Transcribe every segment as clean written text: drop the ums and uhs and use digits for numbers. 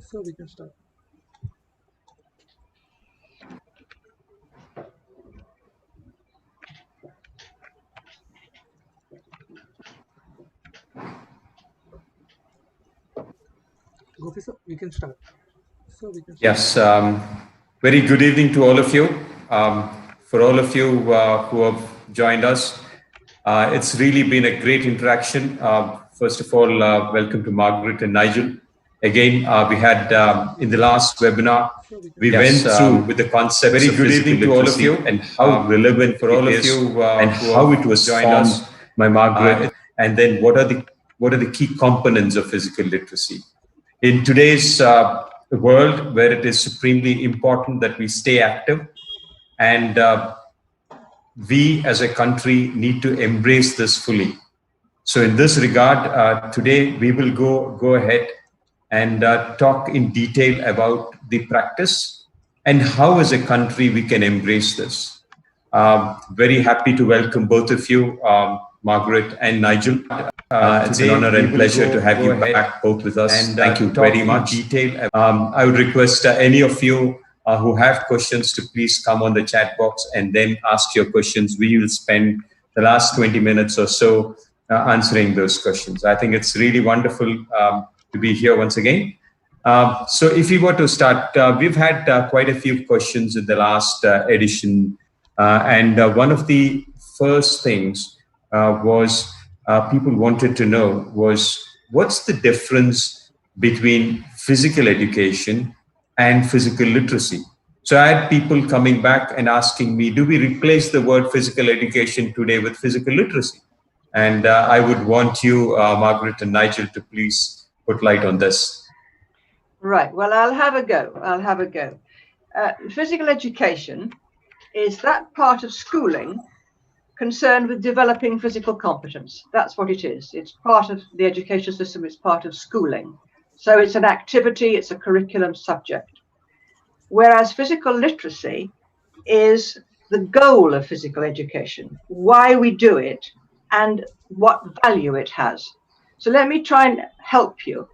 So we can start. Gopi sir, we can start. So we can start. Yes, very good evening to all of you. For all of you who have joined us, it's really been a great interaction. First of all, welcome to Margaret and Nigel. Again, we had in the last webinar, we went through with the concepts very good evening to all of you and how relevant for all of you and how it was formed by Margaret, and then what are the key components of physical literacy. In today's world, where it is supremely important that we stay active, and we as a country need to embrace this fully. So in this regard, today we will go ahead and talk in detail about the practice and how as a country we can embrace this. Very happy to welcome both of you, Margaret and Nigel. It's an honor and pleasure to have you back both with us. And thank you very much. Detail. I would request any of you who have questions to please come on the chat box and then ask your questions. We will spend the last 20 minutes or so answering those questions. I think it's really wonderful to be here once again. So if we were to start, we've had quite a few questions in the last edition. And one of the first things was people wanted to know was, what's the difference between physical education and physical literacy? So I had people coming back and asking me, do we replace the word physical education today with physical literacy? And I would want you, Margaret and Nigel, to please put light on this. Right. Well, I'll have a go. Physical education is that part of schooling concerned with developing physical competence. That's what it is. It's part of the education system. It's part of schooling. So it's an activity. It's a curriculum subject. Whereas physical literacy is the goal of physical education, why we do it and what value it has. So let me try and help you.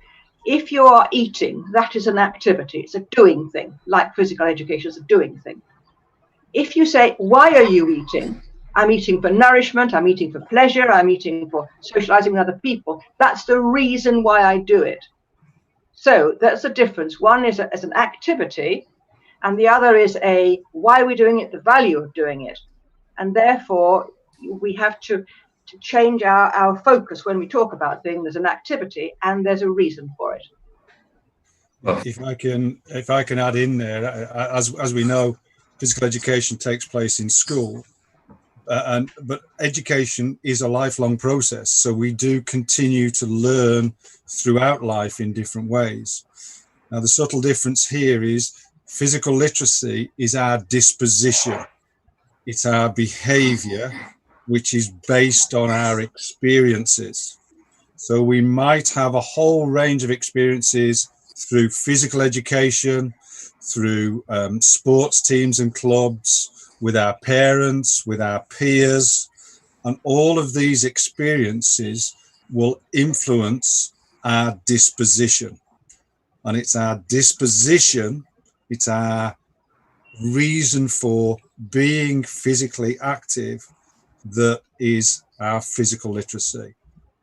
If you are eating, that is an activity. It's a doing thing, like physical education is a doing thing. If you say, why are you eating? I'm eating for nourishment, I'm eating for pleasure, I'm eating for socializing with other people. That's the reason why I do it. So that's the difference. One is as an activity, and the other is a why we're doing it, the value of doing it. And therefore, we have to change our focus when we talk about things as an activity, and there's a reason for it. If I can add in there, as we know, physical education takes place in school, but education is a lifelong process. So we do continue to learn throughout life in different ways. Now, the subtle difference here is physical literacy is our disposition. It's our behavior, which is based on our experiences. So we might have a whole range of experiences through physical education, through sports teams and clubs, with our parents, with our peers, and all of these experiences will influence our disposition. And it's our disposition, it's our reason for being physically active that is our physical literacy.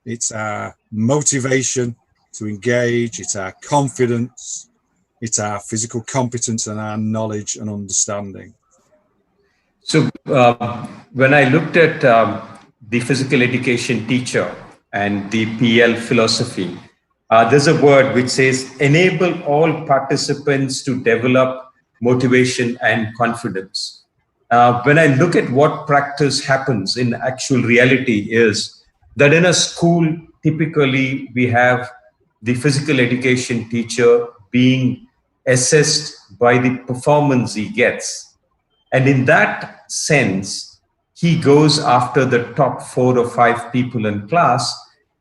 It's our motivation to engage, it's our confidence, it's our physical competence and our knowledge and understanding. So when I looked at the physical education teacher and the PL philosophy, there's a word which says enable all participants to develop motivation and confidence. When I look at what practice happens in actual reality is that in a school, typically we have the physical education teacher being assessed by the performance he gets. And in that sense, he goes after the top 4 or 5 people in class,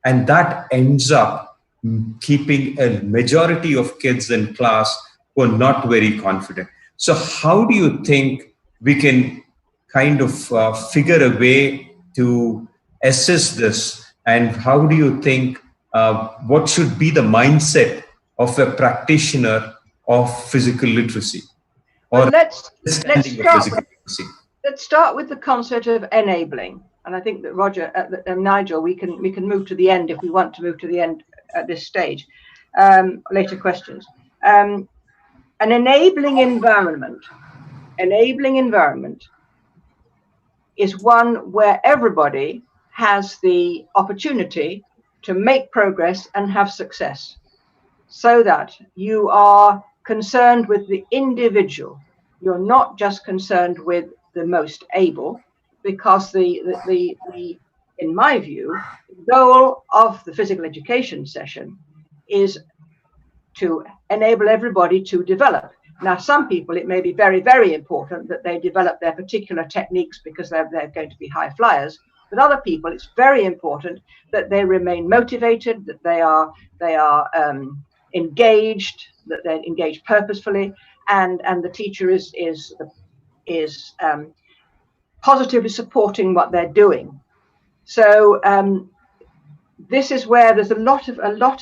and that ends up keeping a majority of kids in class who are not very confident. So how do you think we can kind of figure a way to assess this? And how do you think, what should be the mindset of a practitioner of physical literacy? Well, Or let's understanding of start physical with, literacy? let's start with the concept of enabling. And I think that Roger, Nigel, we can move to the end if we want to move to the end at this stage. Later questions. An enabling environment is one where everybody has the opportunity to make progress and have success, so that you are concerned with the individual. You're not just concerned with the most able, because in my view, the goal of the physical education session is to enable everybody to develop. Now, some people, it may be very, very important that they develop their particular techniques because they're going to be high flyers. But other people, it's very important that they remain motivated, that they are engaged, that they're engaged purposefully, and the teacher is positively supporting what they're doing. So this is where there's a lot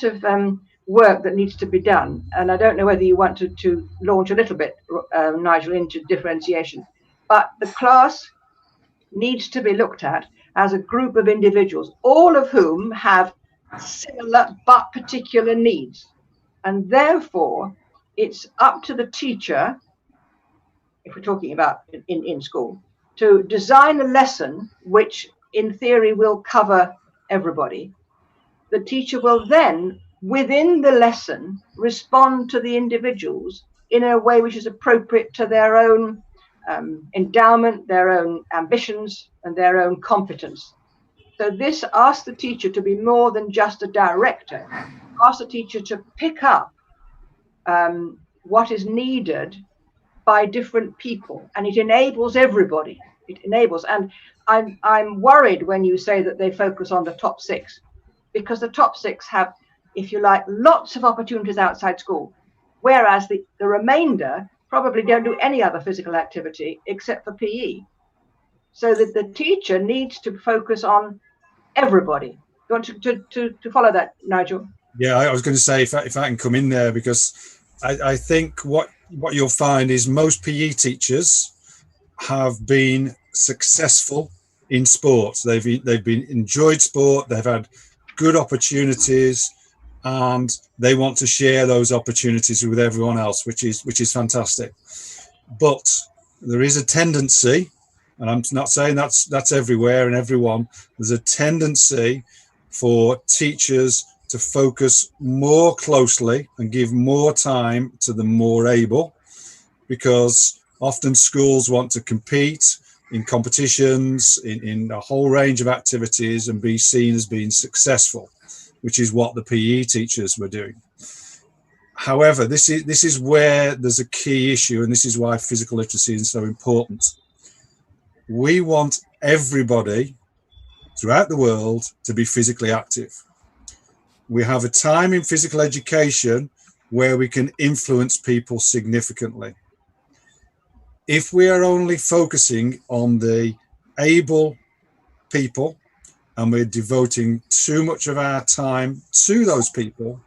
of work that needs to be done, and I don't know whether you want to launch a little bit, Nigel, into differentiation, but the class needs to be looked at as a group of individuals, all of whom have similar but particular needs, and therefore it's up to the teacher, if we're talking about in school, to design a lesson which in theory will cover everybody. The teacher will then, within the lesson, respond to the individuals in a way which is appropriate to their own endowment, their own ambitions, and their own competence. So this asks the teacher to be more than just a director, asks the teacher to pick up what is needed by different people, and it enables everybody. It enables, and I'm worried when you say that they focus on the top 6, because the top 6 have, if you like, lots of opportunities outside school, whereas the remainder probably don't do any other physical activity except for PE. So that the teacher needs to focus on everybody. You want to follow that, Nigel? Yeah, I was going to say, if I can come in there, because I think what you'll find is most PE teachers have been successful in sports. They've been enjoyed sport. They've had good opportunities, and they want to share those opportunities with everyone else, which is fantastic. But there is a tendency, and I'm not saying that's everywhere and everyone, there's a tendency for teachers to focus more closely and give more time to the more able, because often schools want to compete in competitions, in a whole range of activities, and be seen as being successful, which is what the PE teachers were doing. However, this is where there's a key issue, and this is why physical literacy is so important. We want everybody throughout the world to be physically active. We have a time in physical education where we can influence people significantly. If we are only focusing on the able people and we're devoting too much of our time to those people,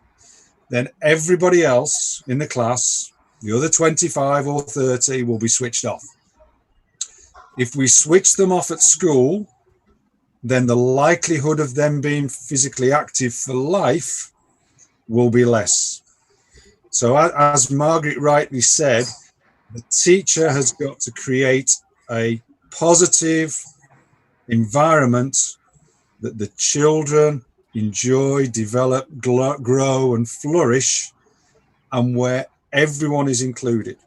then everybody else in the class, the other 25 or 30, will be switched off. If we switch them off at school, then the likelihood of them being physically active for life will be less. So as Margaret rightly said, the teacher has got to create a positive environment that the children enjoy, develop, grow and flourish, and where everyone is included.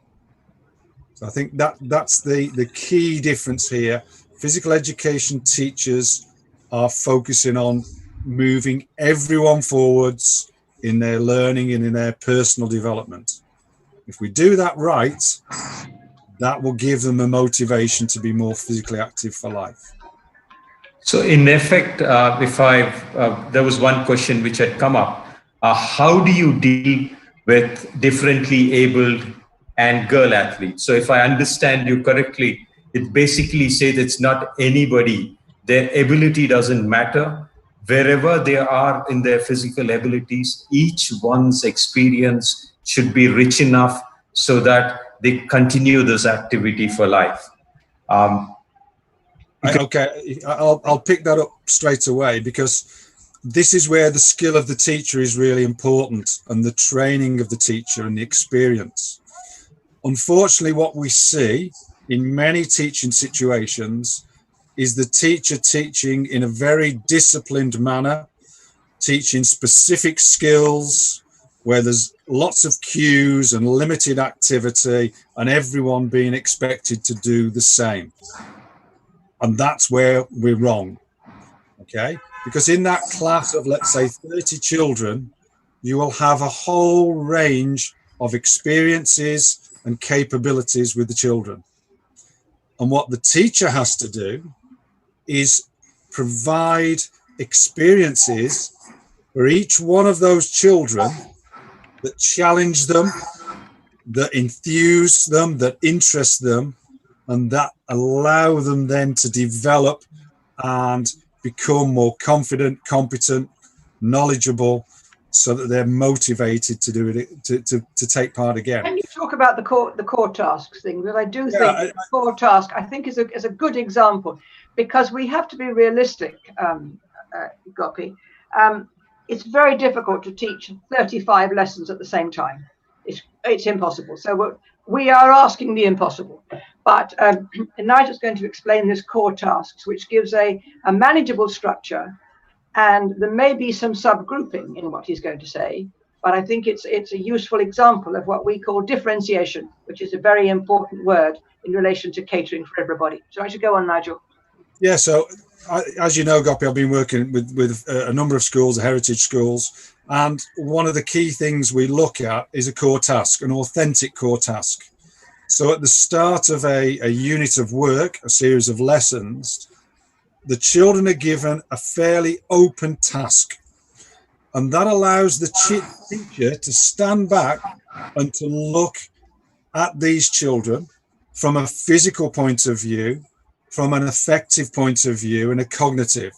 So I think that's the key difference here. Physical education teachers are focusing on moving everyone forwards in their learning and in their personal development. If we do that right, that will give them a motivation to be more physically active for life. So in effect, there was one question which had come up. How do you deal with differently abled and girl athletes? So if I understand you correctly, it basically says it's not anybody. Their ability doesn't matter. wherever they are in their physical abilities, each one's experience should be rich enough so that they continue this activity for life. Okay, I'll pick that up straight away, because this is where the skill of the teacher is really important, and the training of the teacher and the experience. Unfortunately, what we see in many teaching situations is the teacher teaching in a very disciplined manner, teaching specific skills where there's lots of cues and limited activity, and everyone being expected to do the same. And that's where we're wrong, okay? Because in that class of, let's say, 30 children, you will have a whole range of experiences and capabilities with the children. And what the teacher has to do is provide experiences for each one of those children that challenge them, that enthuse them, that interest them, and that allow them then to develop and become more confident, competent, knowledgeable, so that they're motivated to do it, to take part again. Can you talk about the core tasks thing? Because I do think the core task, I think, is a good example, because we have to be realistic, Gopi. It's very difficult to teach 35 lessons at the same time. It's impossible. So we are asking the impossible. But Nigel's going to explain this core tasks, which gives a manageable structure, and there may be some subgrouping in what he's going to say. But I think it's a useful example of what we call differentiation, which is a very important word in relation to catering for everybody. So I should go on, Nigel. Yeah, so as you know, Gopi, I've been working with a number of schools, heritage schools, and one of the key things we look at is a core task, an authentic core task. So at the start of a unit of work, a series of lessons, the children are given a fairly open task, and that allows the teacher to stand back and to look at these children from a physical point of view, from an affective point of view, and a cognitive.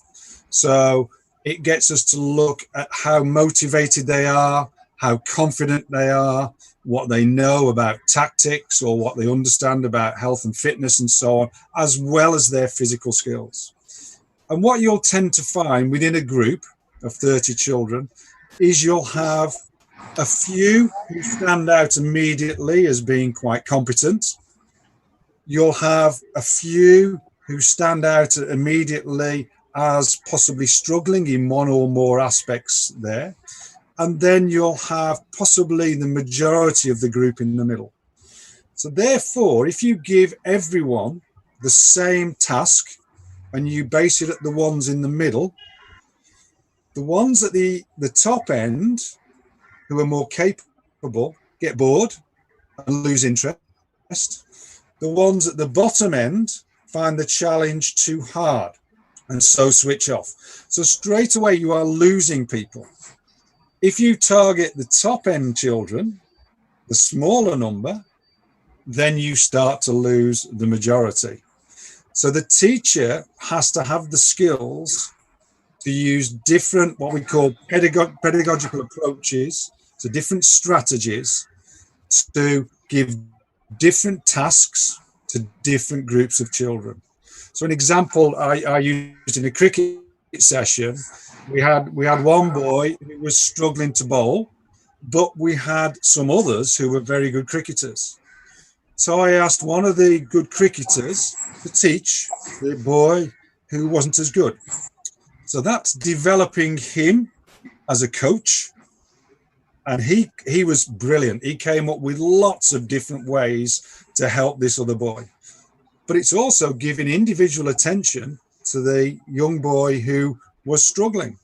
So it gets us to look at how motivated they are, how confident they are, what they know about tactics or what they understand about health and fitness and so on, as well as their physical skills. And what you'll tend to find within a group of 30 children is you'll have a few who stand out immediately as being quite competent. You'll have a few who stand out immediately as possibly struggling in one or more aspects there. And then you'll have possibly the majority of the group in the middle. So therefore, if you give everyone the same task and you base it at the ones in the middle, the ones at the top end who are more capable get bored and lose interest. The ones at the bottom end find the challenge too hard and so switch off. So straight away you are losing people. If you target the top end children, the smaller number, then you start to lose the majority. So the teacher has to have the skills to use different, what we call pedagogical approaches, so different strategies to give different tasks to different groups of children. So an example I used in a cricket session, we had one boy who was struggling to bowl, but we had some others who were very good cricketers. So I asked one of the good cricketers to teach the boy who wasn't as good. So that's developing him as a coach. And he was brilliant. He came up with lots of different ways to help this other boy. But it's also giving individual attention to the young boy who was struggling.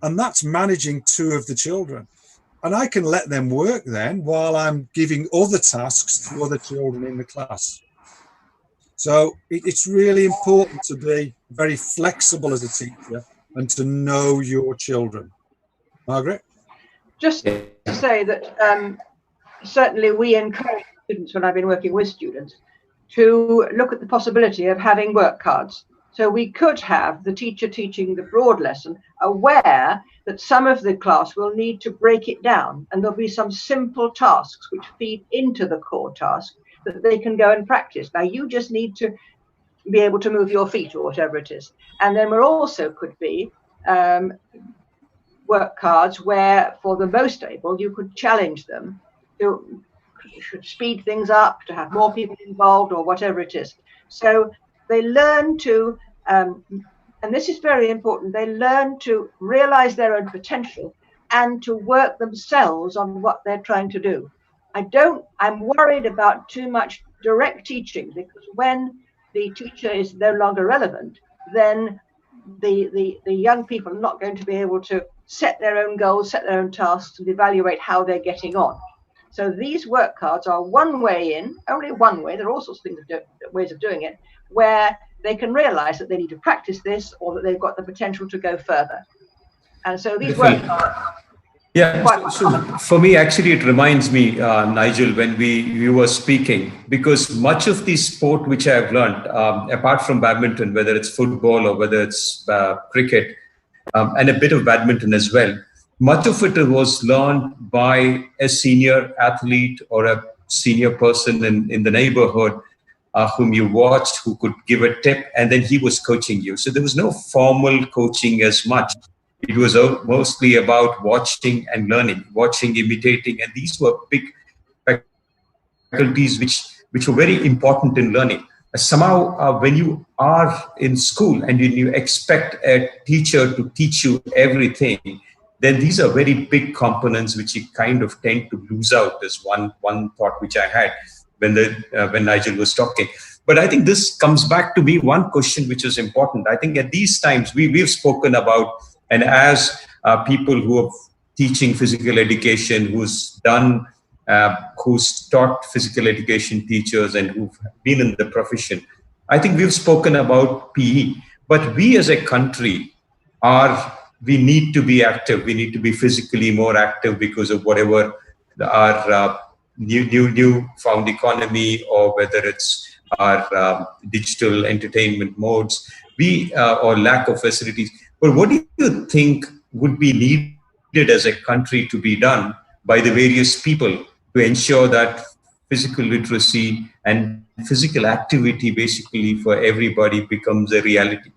And that's managing two of the children. And I can let them work then while I'm giving other tasks to other children in the class. So it's really important to be very flexible as a teacher and to know your children. Margaret? Just to say that certainly we encourage students, when I've been working with students, to look at the possibility of having work cards. So we could have the teacher teaching the broad lesson, aware that some of the class will need to break it down, and there'll be some simple tasks which feed into the core task that they can go and practice. Now, you just need to be able to move your feet or whatever it is. And then there also could be work cards where, for the most able, you could challenge them to speed things up, to have more people involved, or whatever it is. So they learn to, and this is very important, they learn to realize their own potential and to work themselves on what they're trying to do. I'm worried about too much direct teaching, because when the teacher is no longer relevant, then the young people are not going to be able to set their own goals, set their own tasks, and evaluate how they're getting on. So these work cards are one way in, only one way. There are all sorts of things, ways of doing it, where they can realize that they need to practice this, or that they've got the potential to go further. And so these work cards. Yeah, so for me, actually, it reminds me, Nigel, when you were speaking, because much of the sport which I have learned, apart from badminton, whether it's football or whether it's cricket, and a bit of badminton as well, much of it was learned by a senior athlete or a senior person in the neighborhood whom you watched, who could give a tip, and then he was coaching you. So there was no formal coaching as much. It was mostly about watching and learning, watching, imitating, and these were big faculties which were very important in learning. Somehow, when you are in school and you expect a teacher to teach you everything, then these are very big components which you kind of tend to lose out. Is one thought which I had when Nigel was talking. But I think this comes back to me one question which is important. I think at these times we've spoken about, and as people who are teaching physical education, who's taught physical education teachers and who've been in the profession, I think we've spoken about PE. But we as a country we need to be active. We need to be physically more active because of whatever our new found economy, or whether it's our digital entertainment modes, or lack of facilities. But what do you think would be needed as a country to be done by the various people to ensure that physical literacy and physical activity basically for everybody becomes a reality?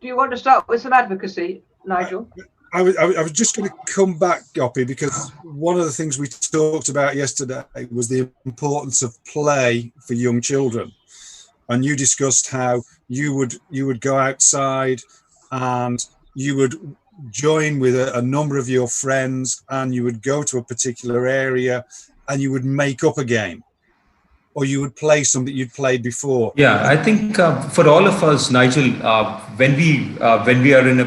Do you want to start with some advocacy, Nigel? I was just going to come back, Gopi, because one of the things we talked about yesterday was the importance of play for young children. And you discussed how you would go outside and you would join with a number of your friends, and you would go to a particular area and you would make up a game, or you would play something you'd played before. Yeah, I think for all of us, Nigel, when we are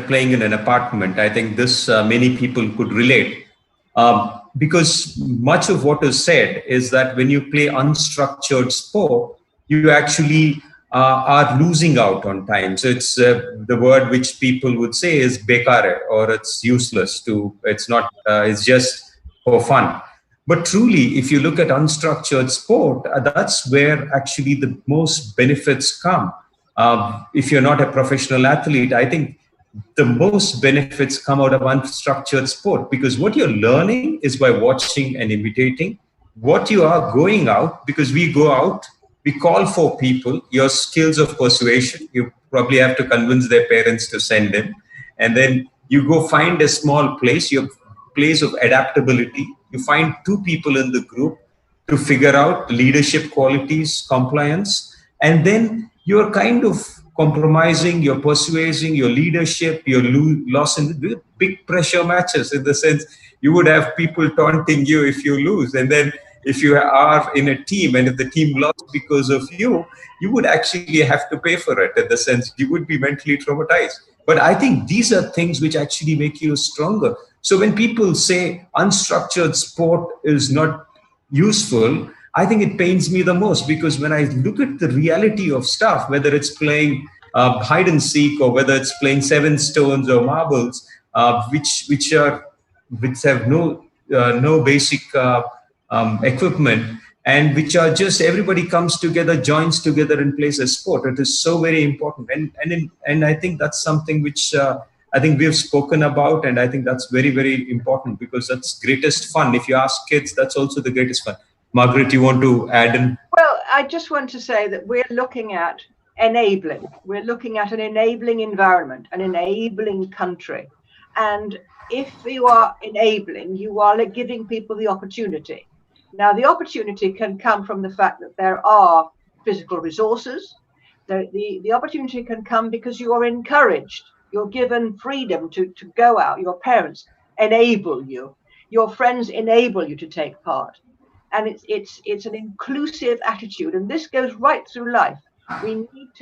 playing in an apartment, I think this many people could relate, because much of what is said is that when you play unstructured sport, you actually are losing out on time. So it's the word which people would say is bekare, or it's useless. It's just for fun. But truly, if you look at unstructured sport, that's where actually the most benefits come. If you're not a professional athlete, I think the most benefits come out of unstructured sport, because what you're learning is by watching and imitating. What you are going out, because we go out, we call for people, your skills of persuasion, you probably have to convince their parents to send them. And then you go find a small place, your place of adaptability. You find two people in the group to figure out leadership qualities, compliance, and then you're kind of compromising, you're persuading, your leadership, your loss in the big pressure matches, in the sense you would have people taunting you if you lose. And then if you are in a team and if the team lost because of you, you would actually have to pay for it, in the sense you would be mentally traumatized. But I think these are things which actually make you stronger. So when people say unstructured sport is not useful, I think it pains me the most, because when I look at the reality of stuff, whether it's playing hide and seek, or whether it's playing 7 stones or marbles, which have no basic equipment, and which are just everybody comes together, joins together, and plays a sport. It is so very important, and I think that's something which I think we've spoken about, and I think that's very, very important, because that's greatest fun. If you ask kids, that's also the greatest fun. Margaret, you want to add in? Well, I just want to say that we're looking at enabling. We're looking at an enabling environment, an enabling country. And if you are enabling, you are giving people the opportunity. Now, the opportunity can come from the fact that there are physical resources. The opportunity can come because you are encouraged. You're given freedom to go out. Your parents enable you. Your friends enable you to take part. And it's an inclusive attitude. And this goes right through life. We need to